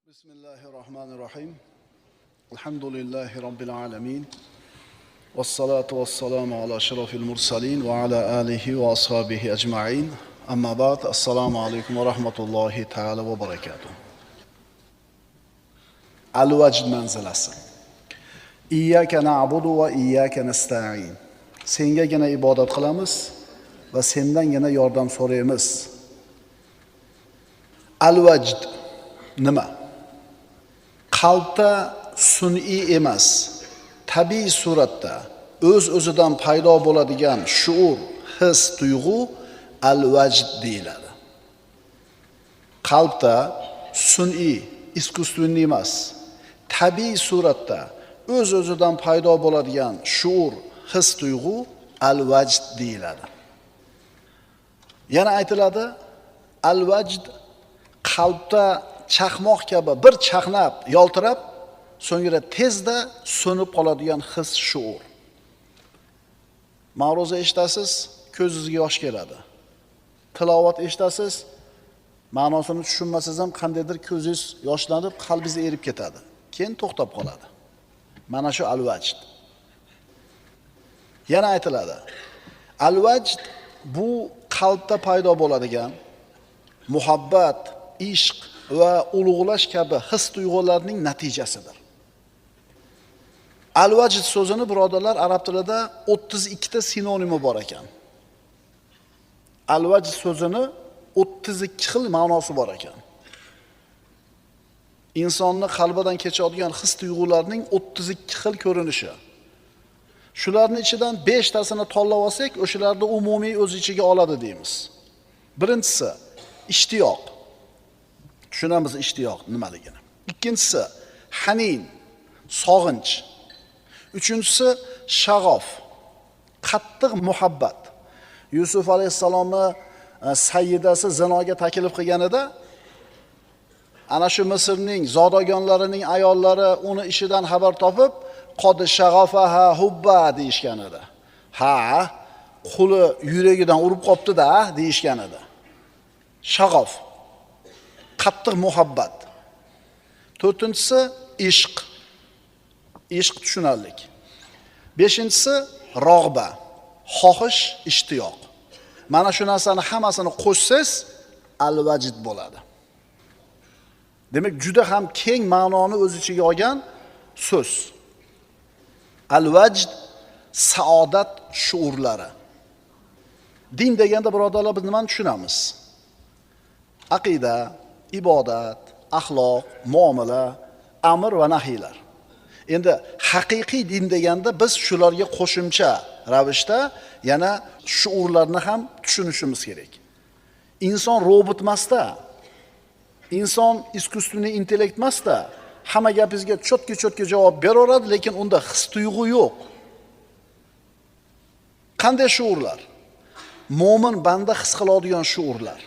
Bismillahirrahmanirrahim. Elhamdülillahi Rabbil alemin. Vessalatu vesselamu ala şerefil mursalin ve ala alihi ve ashabihi ecma'in. Amma ba'd. Assalamu alaikum ve rahmetullahi ta'ala ve berekatuhu. Al-Vacd manzilasi. İyyâke na'budu ve iyyâke nesta'in. Sengagina ibodat qilamiz va sendangina yordam so'raymiz. Al-Vacd nima? Qalbda sun'iy emas, tabiiy suratda o'z-o'zidan paydo bo'ladigan shuur, his, tuyg'u al-vajd deyiladi. Qalbda sun'iy, iskustvenniy emas, tabiiy suratda o'z-o'zidan paydo bo'ladigan shuur, his, tuyg'u al-vajd deyiladi. Yana aytiladi, al-vajd qalbda chaqmoq kabi bir chaqnab, yoltirab, so'ngra tezda so'nib qoladigan his, shuur. Ma'ruza eshitasiz, ko'zingizga yosh keladi. Tilovat eshitasiz, ma'nosini tushunmasangiz ham qandaydir ko'zingiz yoshlanib, qalbingiz erib ketadi. Keyin to'xtab qoladi. Mana shu al-vajd. Yana aytiladi, al-vajd bu qalbda paydo bo'ladigan muhabbat, ishq va ulug'lash kabi his tuyg'ularning natijasidir. Al-vajd so'zini birodarlar arab tilida 32 ta sinonimi bor ekan. Al-vajd so'zini 32 xil ma'nosi bor ekan. Insonni qalbidan kechadigan his tuyg'ularning 32 xil ko'rinishi. Shularning ichidan 5 tasini tanlab olsak, o'shalarni umumiy o'z ichiga oladi deymiz. Birinchisi ishtiyoq. Tushunamiz ishtiyoq nimaligini. Ikkinchisi hanin, sog'inch. Uchinchisi shag'of, qattiq muhabbat. Yusuf alayhisalomni sayyidasi zinoga taklif qilganida, ana shu Misrning zodagonlarining ayollari uni ishidan xabar topib, qod shag'ofaha hubba deyishgan edi. Ha, quli yuragidan urib qopti-da deyishgan edi. Shag'of, qattiq muhabbat. To'rtinchisi ishq. Ishq tushunarlik. Beshinchisi rog'ba, xohish, ishtiyoq. Mana shu narsani hammasini qo'shsangiz al-vajd bo'ladi. Demak, juda ham keng ma'noni o'z ichiga olgan so'z. Al-vajd saodat shuurlari. Din deganda birodarlar biz nimani tushunamiz? Aqida, ibodat, axloq, muomala, amr va nahiylar. Endi haqiqiy din deganda biz shularga qo'shimcha ravishda yana shuurlarni ham tushunishimiz kerak. Inson robot emasda, inson iskustvenniy intellekt emasda, hamma gapingizga cho'tki javob beraveradi, lekin unda his tuyg'u yo'q. Qanday shuurlar? Mo'min banda his qiladigan shuurlar.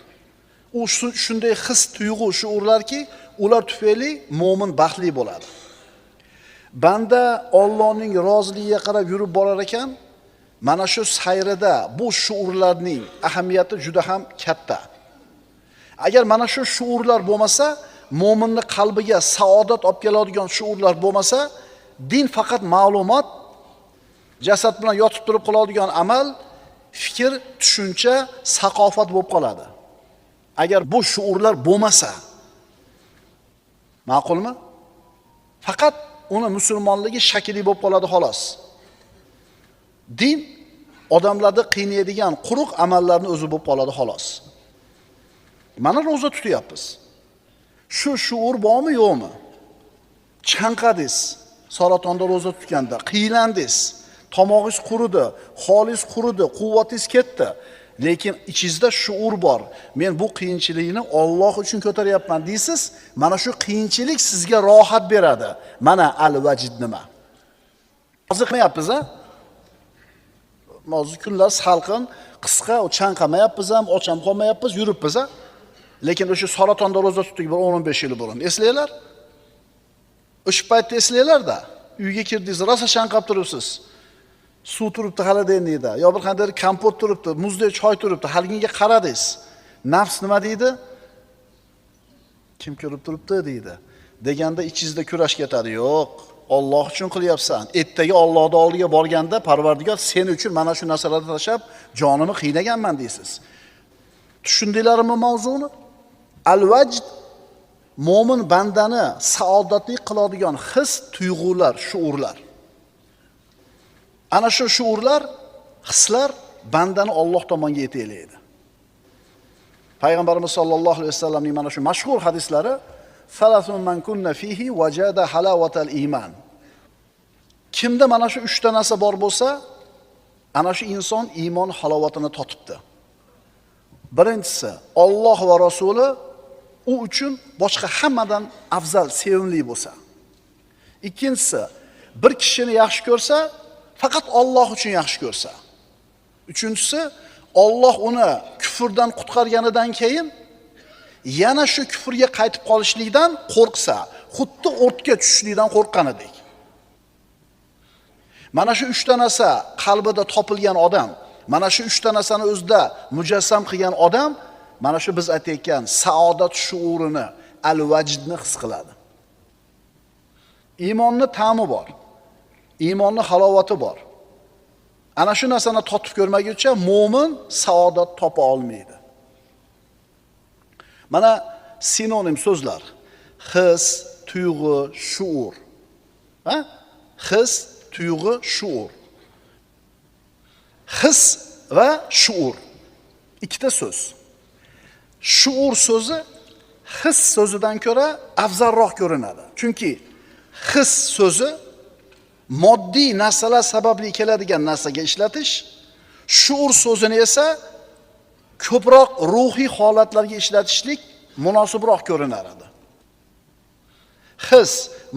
U shunday his tuyg'u shuurlarki, ular tufayli mo'min baxtli bo'ladi. Banda Allohning roziligiga qarab yurib borar ekan, mana shu sayrida bu shuurlarning ahamiyati juda ham katta. Agar mana shu shuurlar bo'lmasa, mo'minning qalbiga saodat olib keladigan shuurlar bo'lmasa, din faqat ma'lumot, jasad bilan yotib turib qiladigan amal, fikr, tushuncha, saqofat bo'lib qoladi. Agar bu shuurlar bo'lmasa, ma'qulmi? Faqat uni musulmonligi shakli bo'lib qoladi xolos. Din odamlarni qiynaydigan quruq amallarni o'zi bo'lib qoladi xolos. Mana roza tutyapmiz. Shu shuur bormi, yo'qmi? Chanqadingiz, saratonda roza tutganda qiylandingiz, tomog'ingiz quridi, holingiz quridi, quvvatingiz ketdi. Lekin ichingizda shuur bor. Men bu qiyinchilikni Alloh uchun ko'taryapman deysiz, mana shu qiyinchilik sizga rohat beradi. Mana al-vajd nima? Oziqmayapmiz a? Hozir kunlar salqin, qisqa, chanqamayapmiz ham, och ham qolmayapmiz, yuribmiz a? Lekin o'sha saratonda roza tutdik bir 15 yil burun. Eslanglar. O'sha paytda eslanglar-da. Uyga kirdingiz, rosa chanqab turibsiz. Suv turibdi xolodilnikda, yo bir qanday kompot turibdi, muzdek choy turibdi. Haligiga qaradingiz. Nafs nima deydi? Kim ko'rib turibdi deydi. deganda ichingizda kurash ketadi. Yo'q, Alloh uchun qilyapsan. Ertaga Allohning oldiga borganda Parvardigor sen uchun mana shu narsalarni tashlab jonimni qiynaganman deysiz. Tushundinglarmi mavzuni? Al-vajd mo'min bandani saodatli qiladigan his, tuyg'ular, shuurlar. Ana shu shuurlar, hislar bandani Alloh tomonga yetaklaydi. Payg'ambarimiz sollallohu alayhi vasallamning mana shu mashhur hadislari salasun man kunna fihi wajada halawatal iman. Kimda mana shu 3 ta narsa bor bo'lsa, ana shu inson iymon halovatini totibdi. Birinchisi, Alloh va Rasuli u uchun boshqa hammadan afzal, sevimli bo'lsa. Ikkinchisi, bir kishini yaxshi ko'rsa, faqat Alloh uchun yaxshi ko'rsa. Uchinchisi, Alloh uni kufrdan qutqarganidan keyin yana shu kufrga qaytib qolishlikdan qo'rqsa, xuddi o'tga tushishlikdan qo'rqqanidek. Mana shu 3 ta narsa qalbida topilgan odam, mana shu 3 ta narsani o'zida mujassam qilgan odam, mana shu biz aytayotgan saodat shuurini, al-vajdni his qiladi. Iymonning ta'mi bor. Iymonning halovati bor. Ana shu narsani totib ko'rmaguncha mo'min saodat topa olmaydi. Mana sinonim so'zlar: his, tuyg'u, shuur. Ha? His, tuyg'u, shuur. His va shuur ikkita so'z. Shuur so'zi his so'zidan ko'ra afzalroq ko'rinadi. Chunki his so'zi moddiy narsalar sababli keladigan narsaga ishlatish, shuur so'zini esa ko'proq ruhiy holatlarga ishlatishlik munosibroq ko'rinar edi. His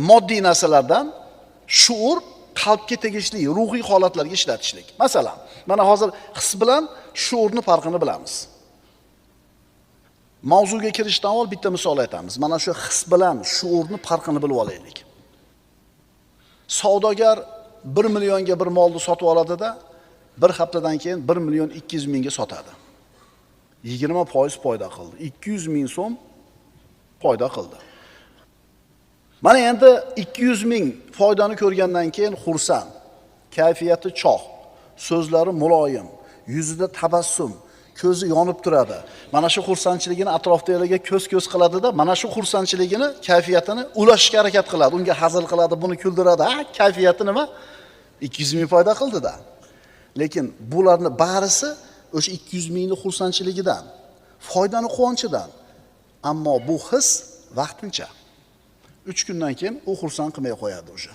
moddiy narsalardan, shuur qalbga tegishli ruhiy holatlarga ishlatishlik. Masalan, mana hozir his bilan shuurni farqini bilamiz. Mavzuga kirishdan avval bitta misol aytamiz. Mana shu his bilan shuurni farqini bilib olaylik. Savdogar 1 millionga bir molni sotib oladi-da, bir haftadan keyin 1 million 200 mingga sotadi. 20% foyda qildi. 200 ming so'm foyda qildi. Mana endi 200 ming foydani ko'rgandan keyin xursand, kayfiyati chog', so'zlari muloyim, yuzida tabassum, ko'zi yonib turadi. Mana shu xursandchiligini atrofdagilarga ko'z-ko'z qiladi-da, mana shu xursandchiligini, kayfiyatini ulashishga harakat qiladi. Unga hazil qiladi, buni kuldiradi. Ha, kayfiyati nima? 200 ming foyda qildi-da. Lekin bularning barisi o'sha 200 mingning xursandchiligidan, foydani quvonchidan. Ammo bu his vaqtincha. 3 kundan keyin u xursand qilmay qo'yadi o'sha.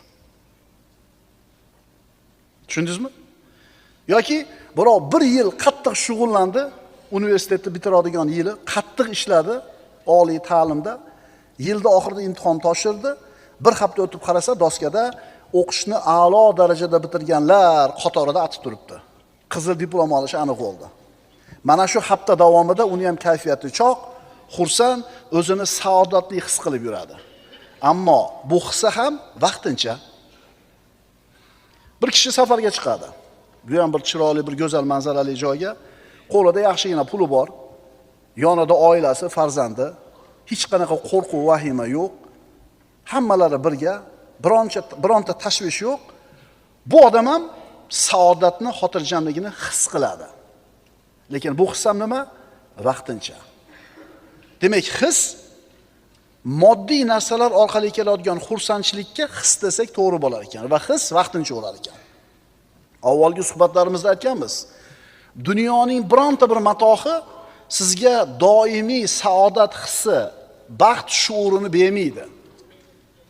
Tushundingizmi? Yoki birov 1 yil qattiq shug'ullandi, universitetni bitiradigan yili qattiq ishladi, oliy ta'limda, yilda oxirida imtihon topshirdi, bir hafta o'tib qarasa doskada o'qishni a'lo darajada bitirganlar qatorida atib turibdi. Qizil diplom olishi aniq bo'ldi. Mana shu hafta davomida uni ham kayfiyati choq, xursand, o'zini saodatli his qilib yuradi. Ammo bu hissa ham vaqtincha. Bir kishi safarga chiqadi. Bu ham bir chiroyli, bir go'zal manzarali joyga, qo'lida yaxshigina puli bor, yonida oilasi, farzandi, hech qanaqa qo'rquv, vahima yo'q. Hammalari birga, bironta tashvish yo'q. Bu odam ham saodatni, xotirjamligini his qiladi. Lekin bu his ham nima? Vaqtincha. Demak, his moddiy narsalar orqali keladigan xursandchilikka his desak to'g'ri bo'lar ekan va his vaqtincha bo'lar ekan. Avvalgi suhbatlarimizda aytganmiz. Dunyoning bironta bir matohi sizga doimiy saodat hissi, baxt shuurini bermaydi.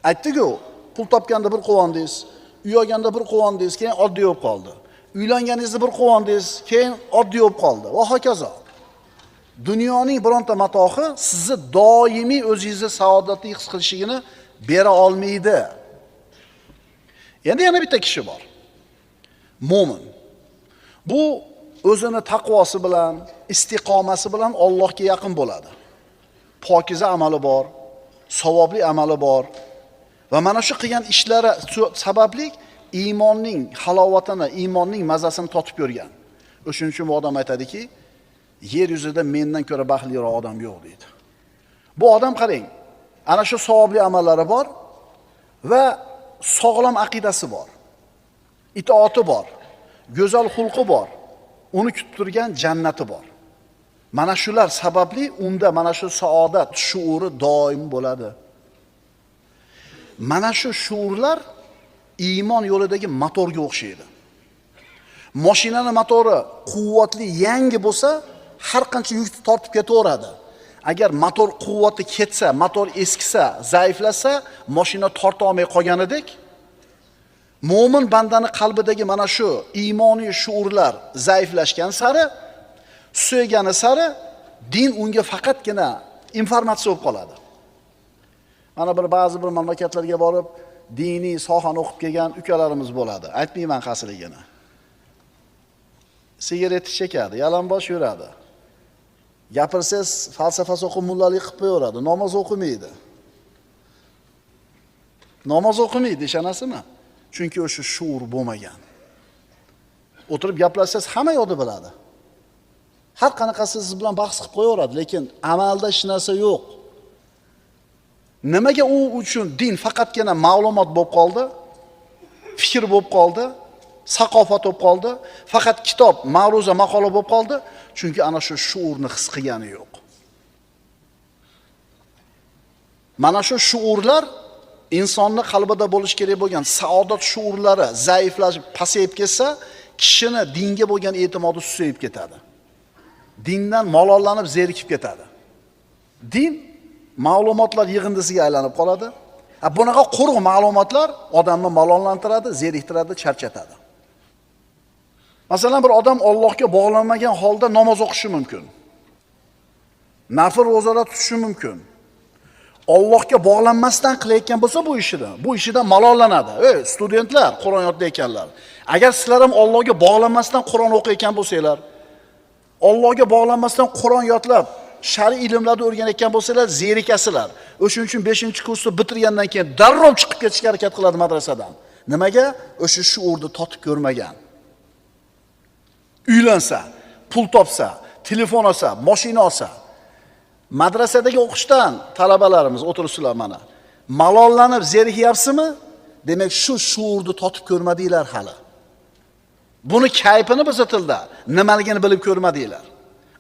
Aytdik-ku, pul topganda bir quvondingiz, uy olganda bir quvondingiz, keyin oddiy bo'lib qoldi. Uylanganingizda bir quvondingiz, keyin oddiy bo'lib qoldi va hokazo. Dunyoning bironta matohi sizni doimiy o'zingizni saodatli his qilishigini bera olmaydi. Endi yana bitta kishi bor. Mo'min. Bu o'zini taqvosi bilan, istiqomasi bilan Allohga yaqin bo'ladi. Pokiza amali bor, savobli amali bor va mana shu qilgan ishlari sababli iymonning halovatini, iymonning mazasini totib ko'rgan. O'shuning uchun bu odam aytadiki, yer yuzida mendan ko'ra baxtliroq odam yo'q deydi. Bu odam qarang, ana shu savobli amallari bor va sog'lom aqidasi bor. Itoati bor, go'zal xulqi bor, uni kutib turgan jannati bor. Mana shular sababli unda mana shu saodat shuuri doim bo'ladi. Mana shu shuurlar iymon yo'lidagi motorga o'xshaydi. Mashinaning motori quvvatli yangi bo'lsa, har qancha yukni tortib ketaveradi. Agar motor quvvati ketsa, motor eskisa, zaiflasa, mashina torta olmay qolganidek, mo'min bandaning qalbidagi mana shu iymoniy shuurlar zaiflashgan sari, suygani sari din unga faqatgina informatsiya bo'lib qoladi. Mana ba'zi bir mamlakatlarga borib, diniy sohani o'qib kelgan ukalarimiz bo'ladi. Aytmayman qaysiligini. Sigaret chekadi, yalangbosh yuradi. Gapirsangiz falsafasi o'qib mullalik qilib qo'yaveradi, namoz o'qimaydi. Namoz o'qimaydi, ishonasizmi? Chunki o'sha shuur bo'lmagan. O'tirib gaplashsangiz hamma yo'lda biladi. Har qanaqasi siz bilan bahs qilib qo'yaveradi, lekin amalda hech narsa yo'q. Nimaga u uchun din faqatgina ma'lumot bo'lib qoldi? Fikr bo'lib qoldi? Saqofat bo'lib qoldi? Faqat kitob, ma'ruza, maqola bo'lib qoldi? Chunki ana shu shuurni his qilgani yo'q. Mana shu shuurlar insonning qalbida bo'lish kerak bo'lgan saodat shuurlari zaiflashib, pasayib ketsa, kishini dinga bo'lgan e'timodi susayib ketadi. Dindan malollanib, zerikib ketadi. Din ma'lumotlar yig'indisiga aylanib qoladi. Bunaqa quruq ma'lumotlar odamni malollantiradi, zeriktiradi, charchatadi. Masalan, bir odam Allohga bog'lanmagan holda namoz o'qishi mumkin. Nafl ro'zalar tutishi mumkin. Allohga bog'lanmasdan qilayotgan bo'lsa bu ishidan malollanadi. Studentlar, Qur'on yodlayotganlar. Agar sizlar ham Allohga bog'lanmasdan Qur'on o'qiyotgan bo'lsanglar, Allohga bog'lanmasdan Qur'on yodlab, shar'iy ilmlarni o'rganayotgan bo'lsanglar, zerikasizlar. O'shuning uchun 5-kursni bitirgandan keyin darrov chiqib ketishga harakat qiladi madrasadan. Nimaga? O'sha shuurni totib ko'rmagan. Uylansa, pul topsa, telefon olsa, mashina olsa, madrasadagi o'qishdan talabalarimiz o'tiribsizlar mana. Malollanib zerikyapsizmi? Demak, shu shuurni totib ko'rmadinglar hali. Buni kayfini biz tilda nimaligini bilib ko'rmadinglar.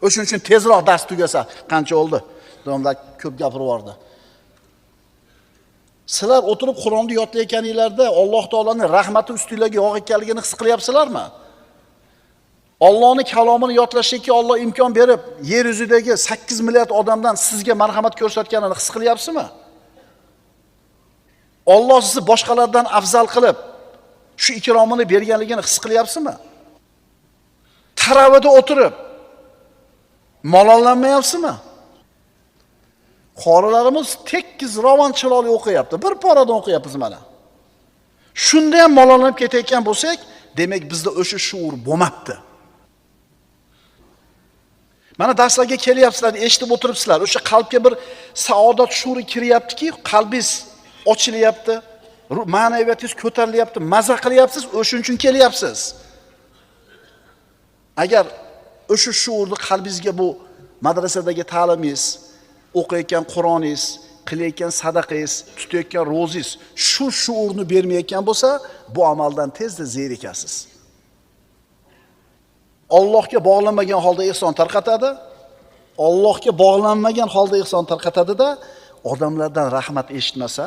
O'shuning uchun tezroq dars tugasa, qancha oldi? Domlar ko'p gapirib yordi. Sizlar o'tirib Qur'onni yodlayotganinglarda Alloh taolaning rahmati ustingizga yog'ayotganligini his qilyapsizlarmi? Allohning kalomini yodlashga Alloh imkon berib, yer yuzidagi 8 milliard odamdan sizga marhamat ko'rsatganini his qilyapsizmi? Alloh sizni boshqalardan afzal qilib, shu ikromini berganligini his qilyapsizmi? Taravada o'tirib malollanmayapsizmi? Qorilarimiz tekkiz ravon chiroyli o'qiyapti. Bir paradan o'qiyapmiz mana. Shunda ham malollanib ketayotgan bo'lsak, demak bizda o'sha shuur bo'lmabdi. Mana darslarga kelyapsizlar, eshitib o'tiribsizlar. O'sha qalbga bir saodat shuuri kiryaptiki, qalbingiz ochilyapti, ma'naviyatingiz ko'tarilyapti, maza qilyapsiz, o'shuning uchun kelyapsiz. Agar o'sha shuurni qalbingizga bu madrasadagi ta'limingiz, o'qiyotgan Qur'oningiz, qilayotgan sadaqangiz, tutayotgan ro'zingiz shu shuurni bermayotgan bo'lsa, bu amaldan tezda zerikasiz. Allohga bog'lanmagan holda ihson tarqatadi. Allohga bog'lanmagan holda ihson tarqatadi-da, odamlardan rahmat eshitmasa,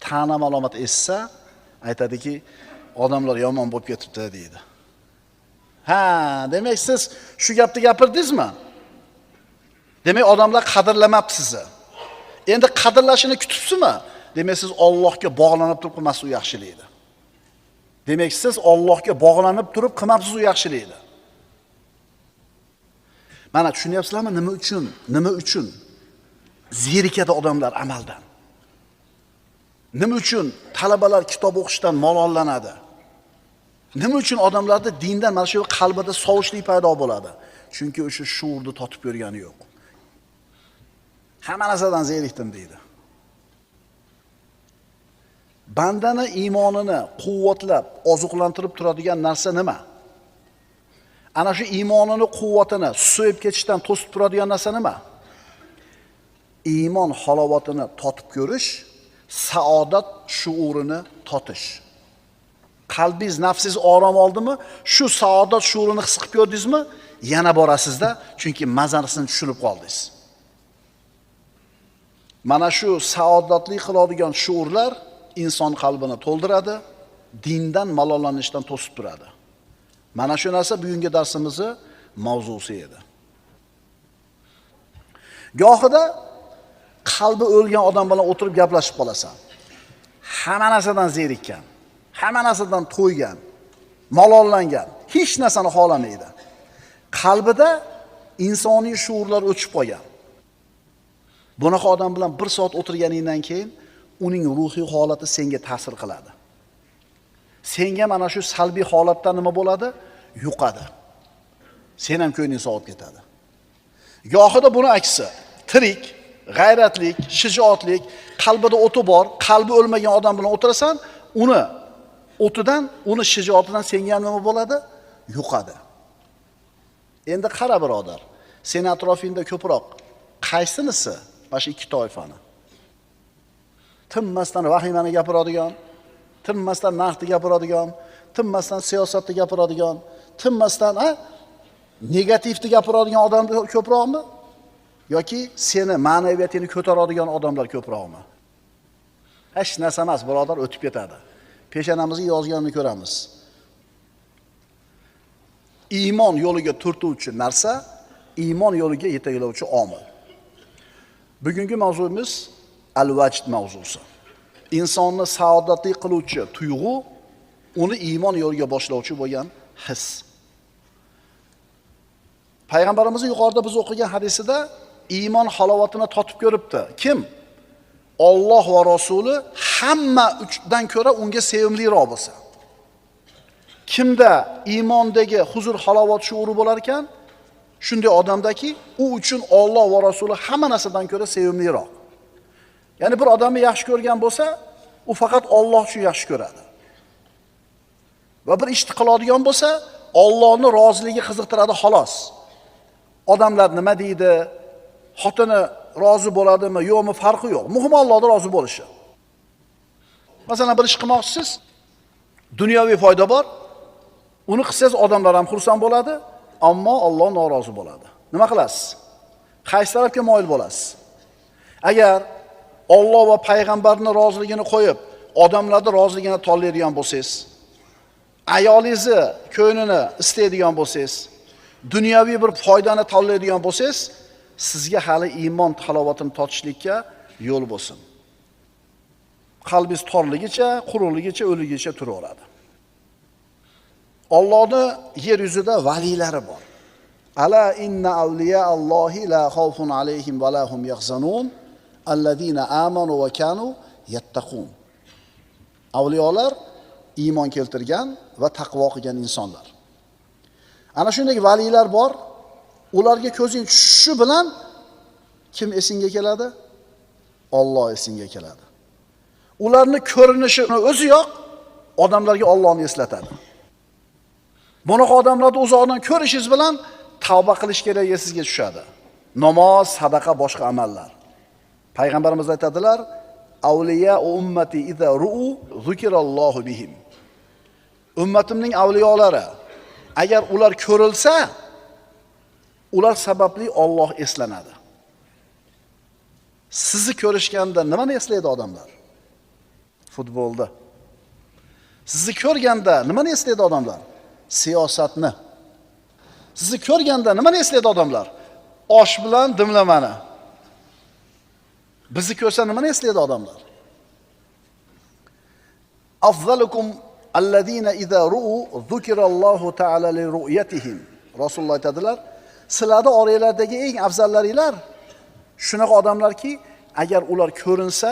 ta'na malomat eshitsa, aytadiki, odamlar yomon bo'lib ketibdi deydi. Ha, demak siz shu gapni gapirdingizmi? Demak odamlar qadrlamabdi sizni. Endi qadrlashini kutibsizmi? Demak siz Allohga bog'lanib turib qilmasiz u yaxshilikni. Demak siz Allohga bog'lanib turib qilmabsiz u yaxshilikni. Mana tushunyapsizlarmi nima uchun zerikadi odamlar amaldan? Nima uchun talabalar kitob o'qishdan malollanadi? Nima uchun odamlarda dindan mana shu qalbida sovushlik paydo bo'ladi? Chunki o'sha shuurni totib ko'rgani yo'q. Hamma narsadan zerikdim deydi. Bandani iymonini quvvatlab, oziqlantirib turadigan narsa nima? Ana shu iymonini quvvatini so'yib ketishdan to'sib turadigan narsa nima? iymon halovatini totib ko'rish, saodat shuurini totish. Qalbingiz, nafsingiz orom oldimi? Shu saodat shuurini his qilib ko'rdingizmi? Yana borasizda, chunki mazasini tushunib qoldingiz. Mana shu saodatli qiladigan shuurlar inson qalbini to'ldiradi, dindan malollanishdan to'sib turadi. Mana shu narsa bugungi darsimizning mavzusi edi. Gohida qalbi o'lgan odam bilan o'tirib gaplashib qolasan. Hamma narsadan zerikkan, hamma narsadan to'ygan, malollangan, hech narsani xohlamaydi. Qalbida insoniy shuurlar o'chib qolgan. Bunaqa odam bilan 1 soat o'tirganingdan keyin uning ruhiy holati senga ta'sir qiladi. Senga mana shu salbiy holatda nima bo'ladi? Yuqadi. Sen ham ko'ngling sovib ketadi. Gohida buni aksi, tirik, g'ayratlik, shijoatlik, qalbida o'ti bor, qalbi o'lmagan odam bilan o'tirasan, uni o'tidan, uni shijoatidan senga ham nima bo'ladi? Yuqadi. Endi qara birodar, sen atrofingda ko'proq qaysinisi mana shu ikki toifani? Tinmasdan vahimani gapiradigan, tinmasdan naqdni gapiradigan, tinmasdan siyosatni gapiradigan, tinmasdan negativni gapiradigan odamlar ko'proqmi? Yoki seni ma'naviyatingni ko'taradigan odamlar ko'proqmi? Hech narsa emas, birodar, o'tib ketadi. Peshanamizga yozganini ko'ramiz. Iymon yo'liga turtuvchi narsa, iymon yo'liga yetaklovchi omil. Bugungi mavzuimiz al-vajd mavzusi. Insonni saodatli qiluvchi tuyg'u, uni iymon yo'liga boshlovchi bo'lgan his. Payg'ambarimiz yuqorida biz o'qigan hadisida iymon halovatini totib ko'ribdi. Kim? Alloh va Rasuli hamma uchdan ko'ra unga sevimliroq bo'lsa. Kimda iymondagi huzur, halovat shuuri bo'lar ekan, shunday odamdaki, u uchun Alloh va Rasuli hamma narsadan ko'ra sevimliroq. Ya'ni bir odamni yaxshi ko'rgan bo'lsa, u faqat Alloh uchun yaxshi ko'radi. Va bir ishni qiladigan bo'lsa, Allohning roziligi qiziqtiradi xolos. Odamlar nima deydi? Xotini rozi bo'ladimi, yo'qmi farqi yo'q. Muhim Allohning rozi bo'lishi. Masalan, bir ish qilmoqchisiz, dunyoviy foyda bor. Uni qilsangiz odamlar ham xursand bo'ladi, ammo Alloh norozi bo'ladi. Nima qilasiz? Qaysi tarafga moyil bo'lasiz? Agar Alloh va payg'ambarning roziligini qo'yib, odamlarning roziligini tanlaydigan bo'lsangiz, ayolingizni ko'nglini istaydigan bo'lsangiz, dunyoviy bir foydani tanlaydigan bo'lsangiz, sizga hali iymon halovatini totishlikka yo'l bo'lsin. Qalbingiz torligicha, quruqligicha, o'ligicha turaveradi. Allohning yer yuzida valilari bor. Ala inna awliya Allohi la xawfun alayhim va la hum yahzanun allazina amanu va kanu yattaqun. Avliyolar iymon keltirgan va taqvo qilgan insonlar. Ana shunday valilar bor. Ularga ko'zing tushishi bilan kim esingga keladi? Alloh esingga keladi. Ularning ko'rinishi o'ziyoq odamlarga Allohni eslatadi. Bunaqa odamlarni uzoqdan ko'rishingiz bilan tavba qilish kerak sizga tushadi. Namoz, sadaqa, boshqa amallar. Payg'ambarimiz aytadilar: "Avliya ummati iza ru'u zikrallohu bihim." Ummatimning avliyolari agar ular ko'rilsa, ular sababli Alloh eslanadi. Sizni ko'rishganda nimani eslaydi odamlar? Futbolda. Sizni ko'rganda nimani eslaydi odamlar? Siyosatni. Sizni ko'rganda nimani eslaydi odamlar? Osh bilan dimlamani. Bizni ko'rsa nimani eslaydi odamlar? Afzalukum allazina iza ru'u zikrallohu ta'ala li ru'yatihim. Rasululloh aytadilar: sizlarning oranglardagi eng afzallaringlar shunaqa odamlarki, agar ular ko'rinsa,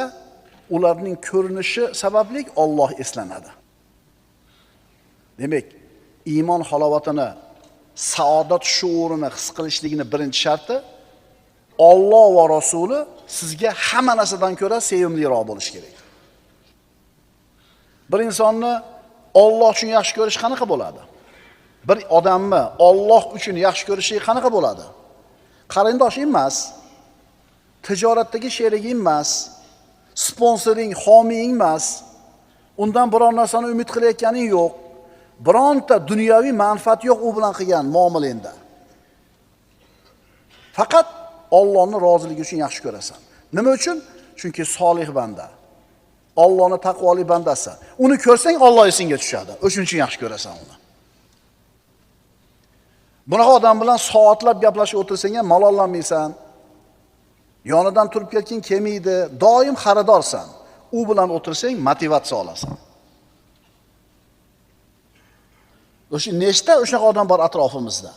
ularning ko'rinishi sababli Alloh eslanadi. Demak, iymon halovatini, saodat shuurini his qilishlikning birinchi sharti Alloh va Rasuli sizga hamma narsadan ko'ra sevimliroq bo'lish kerak. Bir insonni Alloh uchun yaxshi ko'rish qanaqa bo'ladi? Bir odamni Alloh uchun yaxshi ko'rishi qanaqa bo'ladi? Qarindosh emas, tijoratdagi sheriging emas, sponsoring, homiying emas, undan biror narsani umid qilayotganing yo'q. Bironta dunyoviy manfaat yo'q u bilan qilgan muomalangda. Faqat Allohning roziligi uchun yaxshi ko'rasan. Nima uchun? Chunki solih banda. Allohning taqvoli bandasi. Uni ko'rsang Alloh esingga tushadi. O'shuning uchun yaxshi ko'rasan uni. Bunaqa odam bilan soatlab gaplashib o'tirsang ham malollanmaysan. Yonidan turib ketging kelmaydi, doim xaridorsan. U bilan o'tirsang motivatsiya olasan. O'sha nechta o'sha odam bor atrofimizda.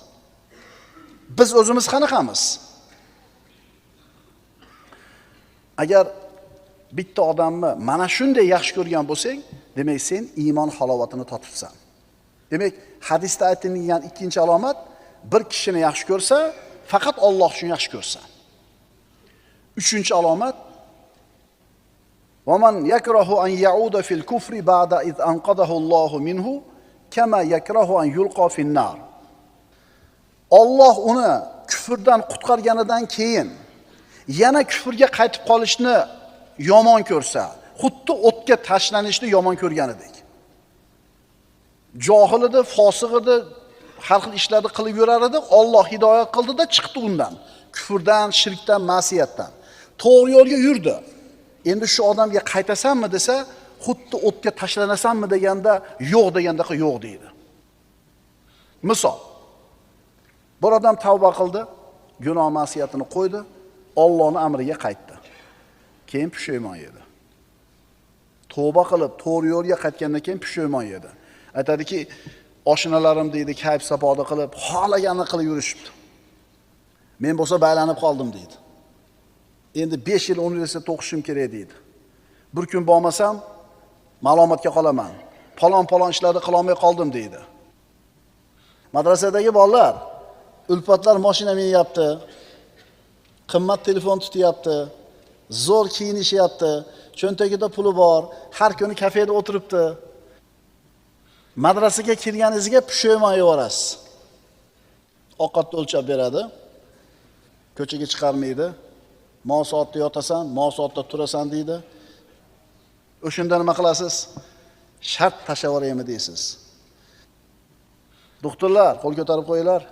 Biz o'zimiz qanaqamiz? Agar bitta odamni mana shunday yaxshi ko'rgan bo'lsang, demak sen iymon halovatini totibsan. Demak, hadisda aytilgan ikkinchi alomat bir kishini yaxshi ko'rsa, faqat Alloh uchun yaxshi ko'rsa. Uchinchi alomat وَمَنْ يَكْرَهُ أَنْ يَعُودَ فِي الْكُفْرِ بَعْدَ إِذْ أَنْقَذَهُ اللَّهُ مِنْهُ كَمَا يَكْرَهُ أَنْ يُلْقَى فِي النَّارِ. Alloh uni kufrdan qutqarganidan keyin yana kufrga qaytib qolishni yomon ko'rsa, xuddi o'tga tashlanishni yomon ko'rganidek. Johil edi, fosiq edi, har xil ishlarni qilib yurar edi, Alloh hidoyat qildida chiqdi undan, kufrdan, shirkdan, ma'siyatdan. To'g'ri yo'lga yurdi. Endi shu odamga qaytasanmi desa, xuddi o'tga tashlanasanmi deganda, yo'q degandaqa yo'q deydi. Misol, bir odam tavba qildi, gunoh ma'siyatini qo'ydi, Allohning amriga qaytdi. Keyin pushaymon edi. Tavba qilib, to'g'ri yo'lga qaytgandan keyin pushaymon edi. Aytadiki, oshnalarim deydi, kayf sapoda qilib, xohlaganini qilib yurishibdi. Men bo'lsa baylanib qoldim deydi. Endi 5 yil universitetda o'qishim kerak deydi. Bir kun bormasam, ma'lumotga qolaman. Palon ishlarni qila olmay qoldim deydi. Madrasadagi bolalar, ulfatlar mashina minyapti, qimmat telefon tutyapti, zo'r kiyinishyapti, cho'ntagida puli bor, har kuni kafeda o'tiribdi. Madrasaga kirganingizga pushaymon yevorasiz. Ovqatni o'lchab beradi, ko'chaga chiqarmaydi. Mo soatda yotasan, mo soatda turasan deydi. O'shunda nima qilasiz? Shart tashavoraymi deysiz. Doktorlar, qo'l ko'tarib qo'yinglar.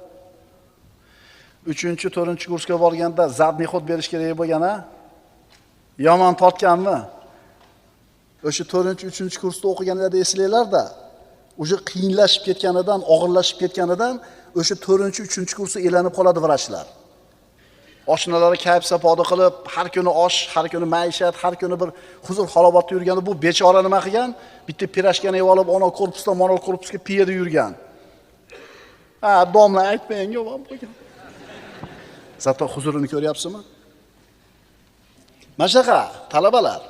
3-4 kursga borganda zadniy xod berish kerak bo'lgan-a? Yomon tortganmi? O'sha 4-3 kursda o'qiganlarda eslanglar-da. O'sha qiyinlashib ketganidan, og'irlashib ketganidan o'sha 4-3 kursda elanib qoladi vrachlar. Oshnalari kayf sapoda qilib, har kuni osh, har kuni maishat, har kuni bir huzur halovatda yurganda bu bechora nima qilgan? Bitta pirashkani yeb olib, ona korpusdan moral korpusga piyada yurgan. Ha, domla aytmang, yomon bo'lgan. Zato huzurini ko'ryapsizmi? Mana shunaqa talabalar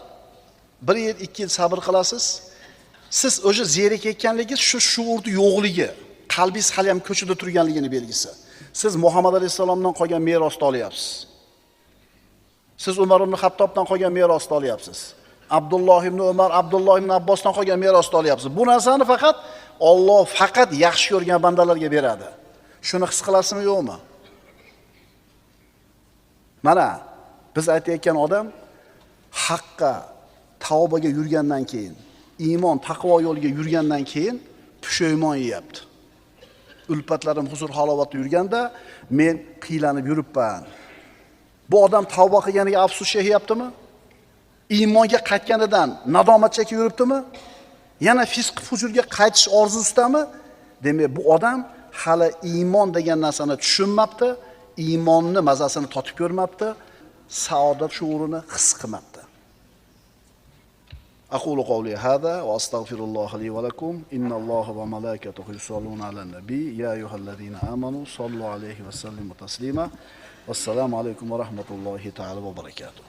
1 yil, 2 yil sabr qilasiz. Siz o'sha zerikayotganligingiz shu shuurni yo'qligi, qalbingiz hali ham ko'chada turganligini belgisi. Siz Muhammad alayhisalomdan qolgan merosni olyapsiz. Siz Umar ibn Xattobdan qolgan merosni olyapsiz. Abdulloh ibn Umar, Abdulloh ibn Abbosdan qolgan merosni olyapsiz. Bu narsani faqat Alloh faqat yaxshi ko'rgan bandalarga beradi. Shuni his qilasizmi, yo'qmi? Mana biz aytayotgan odam haqqa, tavbaga yurgandan keyin, iymon, taqvo yo'liga yurgandan keyin pushaymon yeyapti. Ulfatlarim huzur halovatda yurganda men qiylanib yuribman. Bu odam tavba qilganiga afsus chekyaptimi? Iymonga qaytganidan nadomat chekib yuribdimi? Yana fisq fujurga qaytish orzusidami? Demak, bu odam hali iymon degan narsani tushunmabdi, iymonni mazasini totib ko'rmabdi, saodat shuurini his qilmabdi. أقول قولي هذا وأستغفر الله لي ولكم إن الله وملائكته يصلون على النبي يا أيها الذين آمنوا صلوا عليه وسلموا تسليما والسلام عليكم ورحمة الله تعالى وبركاته.